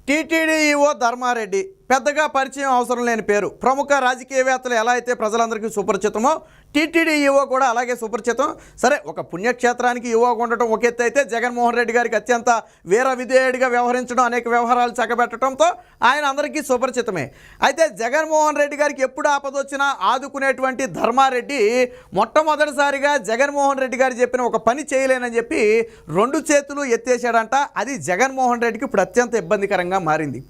TTD EO Dharmareddy పెద్దగా పరిచయం అవసరం లేని పేరు. ప్రముఖ రాజకీయవేత్తలు ఎలా అయితే ప్రజలందరికీ సుపరిచితమో టీటీడీ ఈవో కూడా అలాగే సుపరిచితం. సరే, ఒక పుణ్యక్షేత్రానికి ఈవోగా ఉండటం ఒక ఎత్తు అయితే, జగన్మోహన్ రెడ్డి గారికి అత్యంత వీర విధేయుడిగా వ్యవహరించడం, అనేక వ్యవహారాలు చక్కబెట్టడంతో ఆయన అందరికీ సుపరిచితమే. అయితే జగన్మోహన్ రెడ్డి గారికి ఎప్పుడు ఆపదొచ్చినా ఆదుకునేటువంటి ధర్మారెడ్డి మొట్టమొదటిసారిగా జగన్మోహన్ రెడ్డి గారు చెప్పిన ఒక పని చేయలేనని చెప్పి 2 చేతులు ఎత్తేసాడంట. అది జగన్మోహన్ రెడ్డికి ఇప్పుడు అత్యంత ఇబ్బందికరంగా మారింది.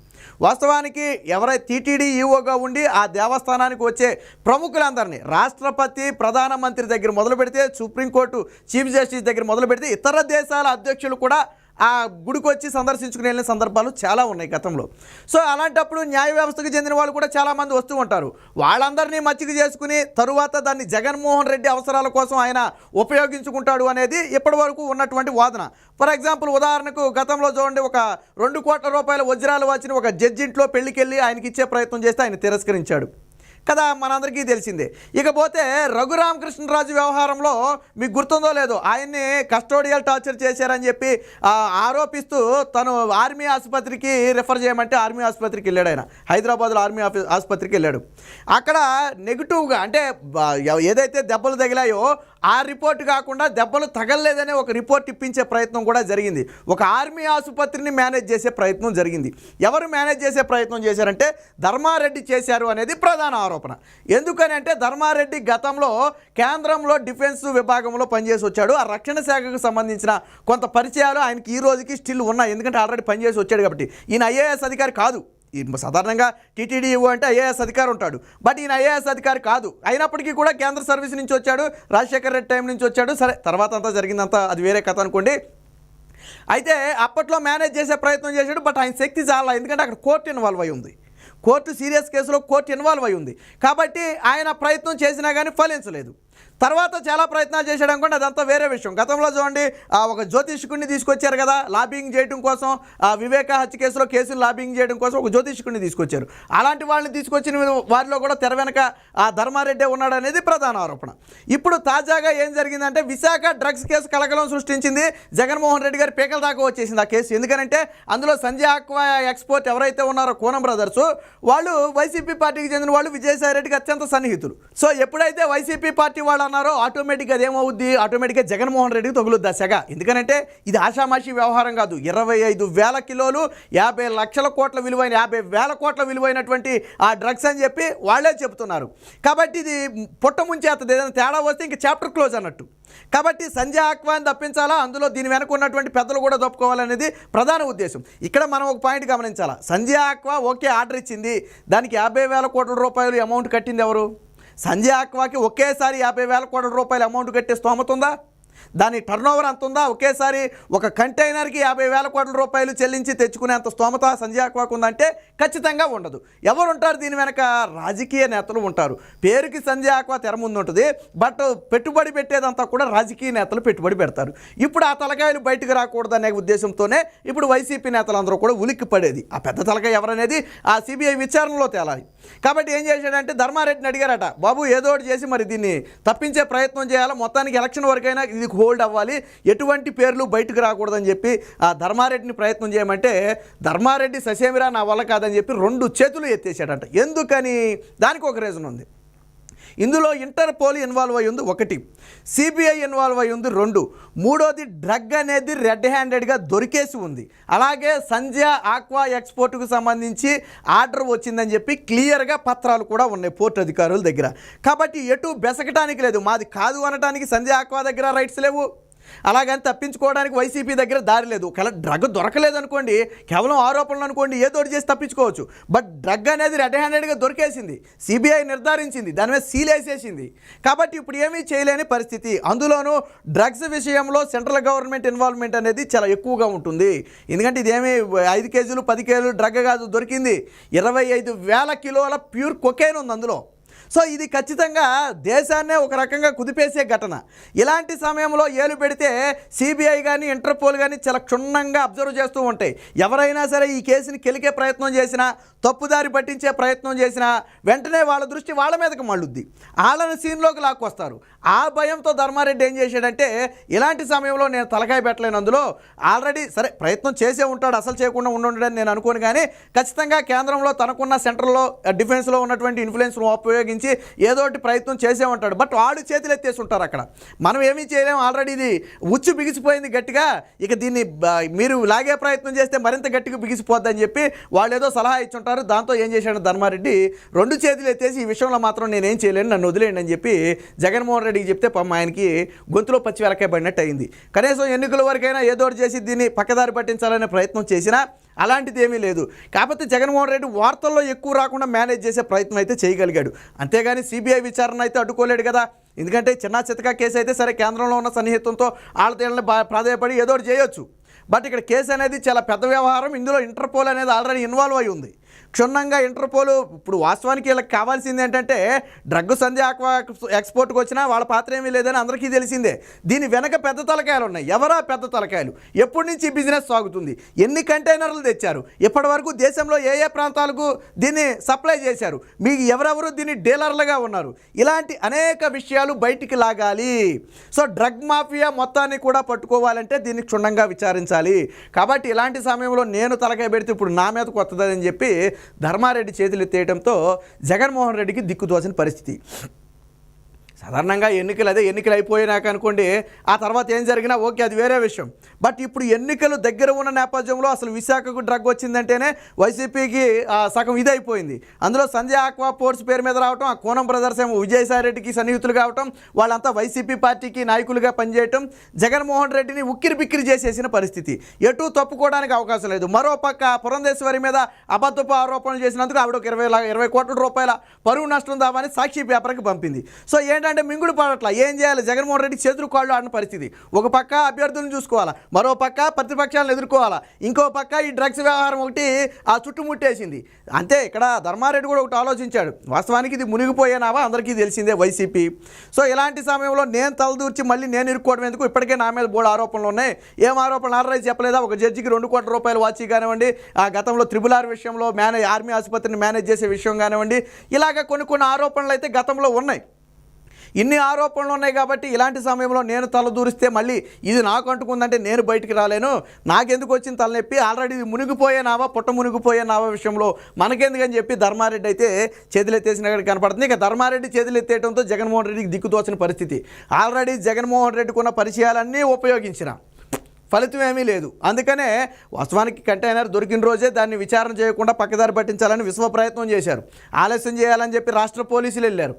వాస్తవానికి ఎవరైతే టీటీడీ ఈవోగా ఉండి ఆ దేవస్థానానికి వచ్చే ప్రముఖులందరినీ, రాష్ట్రపతి, ప్రధానమంత్రి దగ్గర మొదలు పెడితే, సుప్రీంకోర్టు చీఫ్ జస్టిస్ దగ్గర మొదలు పెడితే, ఇతర దేశాల అధ్యక్షులు కూడా ఆ గుడికి వచ్చి సందర్శించుకుని వెళ్ళిన సందర్భాలు చాలా ఉన్నాయి గతంలో. సో అలాంటప్పుడు న్యాయ వ్యవస్థకు చెందిన వాళ్ళు కూడా చాలామంది వస్తూ ఉంటారు. వాళ్ళందరినీ మచ్చిక చేసుకుని తరువాత దాన్ని జగన్మోహన్ రెడ్డి అవసరాల కోసం ఆయన ఉపయోగించుకుంటాడు అనేది ఇప్పటి వరకు ఉన్నటువంటి వాదన. ఫర్ ఎగ్జాంపుల్, ఉదాహరణకు గతంలో చూడండి, ఒక 2 కోట్ల రూపాయల వజ్రాలు వచ్చిన ఒక జడ్జి ఇంట్లో పెళ్లికి వెళ్ళి ఆయనకి ఇచ్చే ప్రయత్నం చేస్తే ఆయన తిరస్కరించాడు కదా, మనందరికీ తెలిసిందే. ఇకపోతే రఘురామకృష్ణరాజు వ్యవహారంలో మీకు గుర్తుందో లేదో, ఆయన్ని కస్టోడియల్ టార్చర్ చేశారని చెప్పి ఆరోపిస్తూ తను ఆర్మీ ఆసుపత్రికి రిఫర్ చేయమంటే ఆర్మీ ఆసుపత్రికి వెళ్ళాడు. ఆయన హైదరాబాద్లో ఆర్మీ ఆసుపత్రికి వెళ్ళాడు. అక్కడ నెగిటివ్గా, అంటే ఏదైతే దెబ్బలు తగిలాయో ఆ రిపోర్ట్ కాకుండా దెబ్బలు తగలలేదనే ఒక రిపోర్ట్ ఇప్పించే ప్రయత్నం కూడా జరిగింది. ఒక ఆర్మీ ఆసుపత్రిని మేనేజ్ చేసే ప్రయత్నం జరిగింది. ఎవరు మేనేజ్ చేసే ప్రయత్నం చేశారంటే ధర్మారెడ్డి చేశారు అనేది ప్రధాన ఆరోపణ. ఎందుకని అంటే, ధర్మారెడ్డి గతంలో కేంద్రంలో డిఫెన్స్ విభాగంలో పనిచేసి వచ్చాడు. ఆ రక్షణ శాఖకు సంబంధించిన కొంత పరిచయాలు ఆయనకి ఈ రోజుకి స్టిల్ ఉన్నాయి. ఎందుకంటే ఆల్రెడీ పనిచేసి వచ్చాడు కాబట్టి. ఈయన ఐఏఎస్ అధికారి కాదు. సాధారణంగా టీటీడీ ఈవో అంటే ఐఏఎస్ అధికారి ఉంటాడు, బట్ ఈయన ఐఏఎస్ అధికారి కాదు. అయినప్పటికీ కూడా కేంద్ర సర్వీస్ నుంచి వచ్చాడు, రాజశేఖర్ రెడ్డి టైం నుంచి వచ్చాడు. సరే, తర్వాత అంతా జరిగిందంతా అది వేరే కథ అనుకోండి. అయితే అప్పట్లో మేనేజ్ చేసే ప్రయత్నం చేశాడు, బట్ ఆయన శక్తి చాలా. ఎందుకంటే అక్కడ కోర్టు ఇన్వాల్వ్ అయి ఉంది. కోర్టు సీరియస్ కేసులో కోర్టు ఇన్వాల్వ్ అయి ఉంది కాబట్టి ఆయన ప్రయత్నం చేసినా కానీ ఫలించలేదు. తర్వాత చాలా ప్రయత్నాలు చేశాడు అనుకోండి, అదంతా వేరే విషయం. గతంలో చూడండి, ఒక జ్యోతిష్కుడిని తీసుకొచ్చారు కదా లాబింగ్ చేయడం కోసం. వివేక హత్య కేసులో కేసులు లాబింగ్ చేయడం కోసం ఒక జ్యోతిష్కుడిని తీసుకొచ్చారు. అలాంటి వాళ్ళని తీసుకొచ్చిన వారిలో కూడా తెర వెనక ఆ ధర్మారెడ్డి ఉన్నాడు అనేది ప్రధాన ఆరోపణ. ఇప్పుడు తాజాగా ఏం జరిగిందంటే, విశాఖ డ్రగ్స్ కేసు కలకలం సృష్టించింది. జగన్మోహన్ రెడ్డి గారి పేకల దాకా వచ్చేసింది ఆ కేసు. ఎందుకంటే అందులో సంజయ్ ఆక్వా ఎక్స్పోర్ట్ ఎవరైతే ఉన్నారో కోనం బ్రదర్స్, వాళ్ళు వైసీపీ పార్టీకి చెందిన వాళ్ళు, విజయసాయి రెడ్డికి అత్యంత సన్నిహితులు. సో ఎప్పుడైతే వైసీపీ పార్టీ వాళ్ళు అన్నారో ఆటోమేటిక్గా అదేమవుద్ది, ఆటోమేటిక్గా జగన్మోహన్ రెడ్డికి తగులుద్ది సెగ. ఎందుకంటే ఇది ఆషామాషి వ్యవహారం కాదు. 25,000 కిలోలు, 50 లక్షల కోట్ల విలువైన, 50,000 కోట్ల విలువైనటువంటి ఆ డ్రగ్స్ అని చెప్పి వాళ్ళే చెబుతున్నారు. కాబట్టి ఇది పొట్ట ముంచేస్తుంది. ఏదైనా తేడా వస్తే ఇంక చాప్టర్ క్లోజ్ అన్నట్టు. కాబట్టి సంజయ్ ఆక్వాని తప్పించాలా, అందులో దీని వెనక ఉన్నటువంటి పెద్దలు కూడా తప్పుకోవాలనేది ప్రధాన ఉద్దేశం. ఇక్కడ మనం ఒక పాయింట్ గమనించాలా. సంజయ్ ఆక్వా ఓకే ఆర్డర్ ఇచ్చింది, దానికి 50,000 కోట్ల రూపాయలు అమౌంట్ కట్టింది ఎవరు? సంజయ్ ఆక్వాకి ఒకేసారి 50,000 కోట్ల రూపాయల అమౌంట్ కట్టే స్తోమత ఉందా? దాని టర్నోవర్ అంత ఉందా? ఒకేసారి ఒక కంటైనర్కి 50,000 కోట్ల రూపాయలు చెల్లించి తెచ్చుకునేంత స్తోమత సంజయ్ ఆక్వాకు ఉందంటే ఖచ్చితంగా ఉండదు. ఎవరు ఉంటారు దీని వెనక? రాజకీయ నేతలు ఉంటారు. పేరుకి సంజయ్ ఆక్వా తెర ముందు ఉంటుంది, బట్ పెట్టుబడి పెట్టేదంతా కూడా రాజకీయ నేతలు పెట్టుబడి పెడతారు. ఇప్పుడు ఆ తలకాయలు బయటకు రాకూడదనే ఉద్దేశంతోనే ఇప్పుడు వైసీపీ నేతలందరూ కూడా ఉలిక్కి పడేది. ఆ పెద్ద తలకాయ ఎవరనేది ఆ సిబిఐ విచారణలో తేలాలి. కాబట్టి ఏం చేశాడంటే, ధర్మారెడ్డిని అడిగారట, బాబు ఏదో ఒకటి చేసి మరి దీన్ని తప్పించే ప్రయత్నం చేయాలి, మొత్తానికి ఎలక్షన్ వరకైనా ఇది హోల్డ్ అవ్వాలి, ఎటువంటి పేర్లు బయటకు రాకూడదని చెప్పి ఆ ధర్మారెడ్డిని ప్రయత్నం చేయమంటే, ధర్మారెడ్డి ససేమిరా నా వల్ల కాదని చెప్పి 2 చేతులు ఎత్తేసాడట. ఎందుకని? దానికి ఒక రీజన్ ఉంది. ఇందులో ఇంటర్పోల్ ఇన్వాల్వ్ అయ్యి ఉంది 1, సిబిఐ ఇన్వాల్వ్ అయ్యి ఉంది 2, మూడోది డ్రగ్ అనేది రెడ్ హ్యాండెడ్గా దొరికేసి ఉంది. అలాగే సంజయ్ ఆక్వా ఎక్స్పోర్ట్కు సంబంధించి ఆర్డర్ వచ్చిందని చెప్పి క్లియర్గా పత్రాలు కూడా ఉన్నాయి పోర్టు అధికారుల దగ్గర. కాబట్టి ఎటు బెసకటానికి లేదు. మాది కాదు అనటానికి సంజయ్ ఆక్వా దగ్గర రైట్స్ లేవు, అలాగని తప్పించుకోవడానికి వైసీపీ దగ్గర దారి లేదు. ఒకవేళ డ్రగ్ దొరకలేదు అనుకోండి, కేవలం ఆరోపణలు అనుకోండి, ఏదో ఒకటి చేసి తప్పించుకోవచ్చు. బట్ డ్రగ్ అనేది రెడ్ హ్యాండెడ్గా దొరికేసింది, సిబిఐ నిర్ధారించింది, దాని మీద సీల్ వేసేసింది. కాబట్టి ఇప్పుడు ఏమీ చేయలేని పరిస్థితి. అందులోనూ డ్రగ్స్ విషయంలో సెంట్రల్ గవర్నమెంట్ ఇన్వాల్వ్మెంట్ అనేది చాలా ఎక్కువగా ఉంటుంది. ఎందుకంటే ఇదేమీ 5 కేజీలు 10 కేజీలు డ్రగ్ కాదు, దొరికింది 25,000 కిలోల ప్యూర్ కొకైన్ ఉంది అందులో. సో ఇది ఖచ్చితంగా దేశాన్నే ఒక రకంగా కుదిపేసే ఘటన. ఇలాంటి సమయంలో ఏలు పెడితే సిబిఐ కానీ ఇంటర్పోల్ కానీ చాలా క్షుణ్ణంగా అబ్జర్వ్ చేస్తూ ఉంటాయి. ఎవరైనా సరే ఈ కేసుని కెలికే ప్రయత్నం చేసినా, తప్పుదారి పట్టించే ప్రయత్నం చేసినా వెంటనే వాళ్ళ దృష్టి వాళ్ళ మీదకి మళ్ళుద్ది, వాళ్ళని సీన్లోకి లాక్కొస్తారు. ఆ భయంతో ధర్మారెడ్డి ఏం చేశాడంటే ఇలాంటి సమయంలో నేను తలకాయ పెట్టలేను, అందులో ఆల్రెడీ సరే ప్రయత్నం చేసే ఉంటాడు, అసలు చేయకుండా ఉండడని నేను అనుకోను. కానీ ఖచ్చితంగా కేంద్రంలో తనకున్న సెంట్రల్లో డిఫెన్స్లో ఉన్నటువంటి ఇన్ఫ్లుయెన్స్ను ఉపయోగించి ఏదో ఒకటి ప్రయత్నం చేసే ఉంటాడు. బట్ వాడు చేతులు ఎత్తేసి ఉంటారు అక్కడ, మనం ఏమీ చేయలేము, ఆల్రెడీ ఇది ఉచ్చు బిగిసిపోయింది గట్టిగా, ఇక దీన్ని మీరు లాగే ప్రయత్నం చేస్తే మరింత గట్టిగా బిగిసిపోద్దని చెప్పి వాళ్ళు ఏదో సలహా ఇచ్చుంటారు. దాంతో ఏం చేశాడు ధర్మారెడ్డి, 2 చేతులు ఎత్తేసి ఈ విషయంలో మాత్రం నేనేం చేయలేను, నన్ను వదిలేయండి అని చెప్పి జగన్మోహన్ రెడ్డికి చెప్తే పాపం ఆయనకి గొంతులో పచ్చి వెలకాయ పడినట్టు అయింది. కనీసం ఎన్నికల వరకైనా ఏదో ఒకటి చేసి దీన్ని పక్కదారి పట్టించాలనే ప్రయత్నం చేసినా అలాంటిది ఏమీ లేదు. కాకపోతే జగన్మోహన్ రెడ్డి వార్తల్లో ఎక్కువ రాకుండా మేనేజ్ చేసే ప్రయత్నం అయితే చేయగలిగాడు. అంతేగాని సిబిఐ విచారణ అయితే అడ్డుకోలేడు కదా. ఎందుకంటే చిన్న చితకా కేసు అయితే సరే కేంద్రంలో ఉన్న సన్నిహితంతో వాళ్ళని ప్రాధాయపడి ఏదో ఒకటి చేయొచ్చు. బట్ ఇక్కడ కేసు అనేది చాలా పెద్ద వ్యవహారం. ఇందులో ఇంటర్పోల్ అనేది ఆల్రెడీ ఇన్వాల్వ్ అయి ఉంది. క్షుణ్ణంగా ఇంటర్పోల్ ఇప్పుడు వాస్తవానికి వీళ్ళకి కావాల్సింది ఏంటంటే డ్రగ్ సంధ్య ఆక్వా ఎక్స్పోర్ట్కి వచ్చినా వాళ్ళ పాత్ర ఏమీ లేదని అందరికీ తెలిసిందే. దీని వెనక పెద్ద తలకాయలు ఉన్నాయి. ఎవరా పెద్ద తలకాయలు? ఎప్పటి నుంచి బిజినెస్ సాగుతుంది? ఎన్ని కంటైనర్లు తెచ్చారు? ఇప్పటి వరకు దేశంలో ఏ ఏ ప్రాంతాలకు దీన్ని సప్లై చేశారు? మీకు ఎవరెవరు దీన్ని డీలర్లుగా ఉన్నారు? ఇలాంటి అనేక విషయాలు బయటికి లాగాలి. సో డ్రగ్ మాఫియా మొత్తాన్ని కూడా పట్టుకోవాలంటే దీన్ని క్షుణ్ణంగా విచారించాలి. కాబట్టి ఇలాంటి సమయంలో నేను తలకాయ పెడితే ఇప్పుడు నా మీదకు వస్తుందని చెప్పి ధర్మారెడ్డి చేతులు ఎత్తేయడంతో జగన్మోహన్ రెడ్డికి దిక్కుతోచని పరిస్థితి. సాధారణంగా ఎన్నికలు అయిపోయినాక అనుకోండి, ఆ తర్వాత ఏం జరిగినా ఓకే, అది వేరే విషయం. బట్ ఇప్పుడు ఎన్నికలు దగ్గర ఉన్న నేపథ్యంలో అసలు విశాఖకు డ్రగ్ వచ్చిందంటేనే వైసీపీకి సగం ఇదైపోయింది. అందులో సంజయ్ ఆక్వా పోర్ట్స్ పేరు మీద రావటం, ఆ కోనం బ్రదర్స్ ఏమో విజయసాయి రెడ్డికి సన్నిహితులు కావటం, వాళ్ళంతా వైసీపీ పార్టీకి నాయకులుగా పనిచేయటం జగన్మోహన్ రెడ్డిని ఉక్కిరి బిక్కిరి చేసేసిన పరిస్థితి. ఎటు తప్పుకోవడానికి అవకాశం లేదు. మరోపక్క పురంధేశ్వరి మీద అబద్ధపు ఆరోపణలు చేసినందుకు ఆవిడ 20 కోట్ల రూపాయల పరువు నష్టం దావాని సాక్షి పేపర్కి పంపింది. సో అంటే మింగుడు పడట్లా. ఏం చేయాలి? జగన్మోహన్ రెడ్డి చేతులు కాళ్ళు ఆడిన పరిస్థితి. ఒక పక్క అభ్యర్థులను చూసుకోవాలా, మరో పక్క ప్రతిపక్షాలను ఎదుర్కోవాలా, ఇంకో పక్క ఈ డ్రగ్స్ వ్యవహారం ఒకటి ఆ చుట్టుముట్టేసింది. అంతే. ఇక్కడ ధర్మారెడ్డి కూడా ఒకటి ఆలోచించాడు. వాస్తవానికి ఇది మునిగిపోయేనావా అందరికీ తెలిసిందే వైసీపీ. సో ఇలాంటి సమయంలో నేను తలదూర్చి మళ్ళీ నేను ఇరుక్కోవడం ఎందుకు? ఇప్పటికే నా మీద బోర్డు ఆరోపణలు ఉన్నాయి. ఏం ఆరోపణలు ఆర్రైజ్ చెప్పలేదా? ఒక జడ్జికి 2 కోట్ల రూపాయలు వాచి కానివ్వండి, ఆ గతంలో RRR విషయంలో ఆర్మీ ఆసుపత్రిని మేనేజ్ చేసే విషయం కానివ్వండి, ఇలాగ కొన్ని ఆరోపణలు అయితే గతంలో ఉన్నాయి. ఇన్ని ఆరోపణలు ఉన్నాయి కాబట్టి ఇలాంటి సమయంలో నేను తలదూరిస్తే మళ్ళీ ఇది నాకు అంటుకుందంటే నేను బయటికి రాలేను, నాకెందుకు వచ్చింది తలనొప్పి, ఆల్రెడీ ఇది మునిగిపోయేనావా పుట్ట మునిగిపోయేనావా విషయంలో మనకెందుకని చెప్పి ధర్మారెడ్డి అయితే చేతులెత్తేసిన కనపడుతుంది. ఇక ధర్మారెడ్డి చేతులెత్తేయడంతో జగన్మోహన్ రెడ్డికి దిక్కుతోచిన పరిస్థితి. ఆల్రెడీ జగన్మోహన్ రెడ్డికి ఉన్న పరిచయాలన్నీ ఉపయోగించిన ఫలితం ఏమీ లేదు. అందుకనే వాస్తవానికి కంటైనర్ దొరికిన రోజే దాన్ని విచారణ చేయకుండా పక్కదారి పట్టించాలని విశ్వ ప్రయత్నం చేశారు. ఆలస్యం చేయాలని చెప్పి రాష్ట్ర పోలీసులు వెళ్ళారు.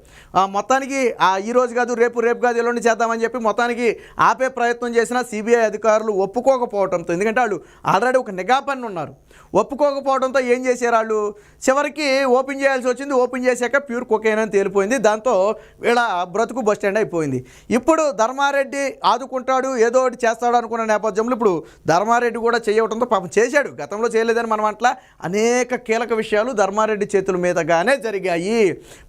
మొత్తానికి ఈ రోజు కాదు రేపు కాదు ఎల్లుండి చేద్దామని చెప్పి మొత్తానికి ఆపే ప్రయత్నం చేసినా సిబిఐ అధికారులు ఒప్పుకోకపోవడంతో, ఎందుకంటే వాళ్ళు ఆల్రెడీ ఒక నిఘా పన్ను ఉన్నారు, ఒప్పుకోకపోవడంతో ఏం చేశారు వాళ్ళు? చివరికి ఓపెన్ చేయాల్సి వచ్చింది. ఓపెన్ చేశాక ప్యూర్ కొకైన్ అని తేలిపోయింది. దాంతో వీళ్ళ బ్రతుకు బస్ స్టాండ్ అయిపోయింది. ఇప్పుడు ధర్మారెడ్డి ఆదుకుంటాడు, ఏదో ఒకటి చేస్తాడు అనుకున్న నేపథ్యంలో ఇప్పుడు ధర్మారెడ్డి కూడా చేయవడంతో పాపం చేశాడు, గతంలో చేయలేదని మనం అట్లా అనేక కీలక విషయాలు ధర్మారెడ్డి చేతుల మీదగానే జరిగాయి.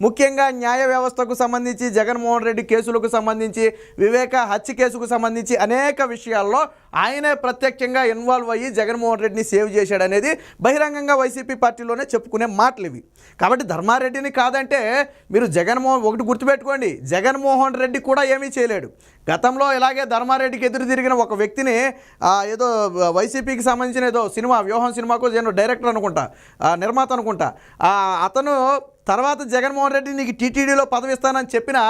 ముఖ్యంగా న్యాయ వ్యవస్థకు సంబంధించి, జగన్మోహన్ రెడ్డి కేసులకు సంబంధించి, వివేక హత్య కేసుకు సంబంధించి అనేక విషయాల్లో ఆయనే ప్రత్యక్షంగా ఇన్వాల్వ్ అయ్యి జగన్మోహన్ రెడ్డిని సేవ్ చేశాడనేది బహిరంగంగా వైసీపీ పార్టీలోనే చెప్పుకునే మాటలు ఇవి. కాబట్టి ధర్మారెడ్డిని కాదంటే మీరు ఒకటి గుర్తుపెట్టుకోండి, జగన్మోహన్ రెడ్డి కూడా ఏమీ చేయలేడు. గతంలో ఇలాగే ధర్మారెడ్డికి ఎదురు తిరిగిన ఒక వ్యక్తిని ఏదో వైసీపీకి సంబంధించిన ఏదో వ్యూహం సినిమాకు డైరెక్టర్ అనుకుంటా, నిర్మాత అనుకుంటా, అతను తర్వాత జగన్మోహన్ రెడ్డి నీకు టీటీడీలో పదవి ఇస్తానని చెప్పినా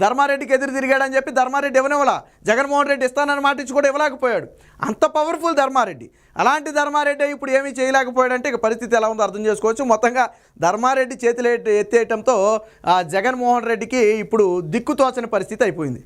ధర్మారెడ్డికి ఎదురు తిరిగాడని చెప్పి ధర్మారెడ్డి ఇవ్వనివ్వలా, జగన్మోహన్ రెడ్డి ఇస్తానని మాట ఇచ్చి కూడా ఇవ్వలేకపోయాడు. అంత పవర్ఫుల్ ధర్మారెడ్డి. అలాంటి ధర్మారెడ్డి ఇప్పుడు ఏమీ చేయలేకపోయాడంటే ఇక పరిస్థితి ఎలా ఉందో అర్థం చేసుకోవచ్చు. మొత్తంగా ధర్మారెడ్డి చేతులు ఎత్తేయటంతో జగన్మోహన్ రెడ్డికి ఇప్పుడు దిక్కుతోచని పరిస్థితి అయిపోయింది.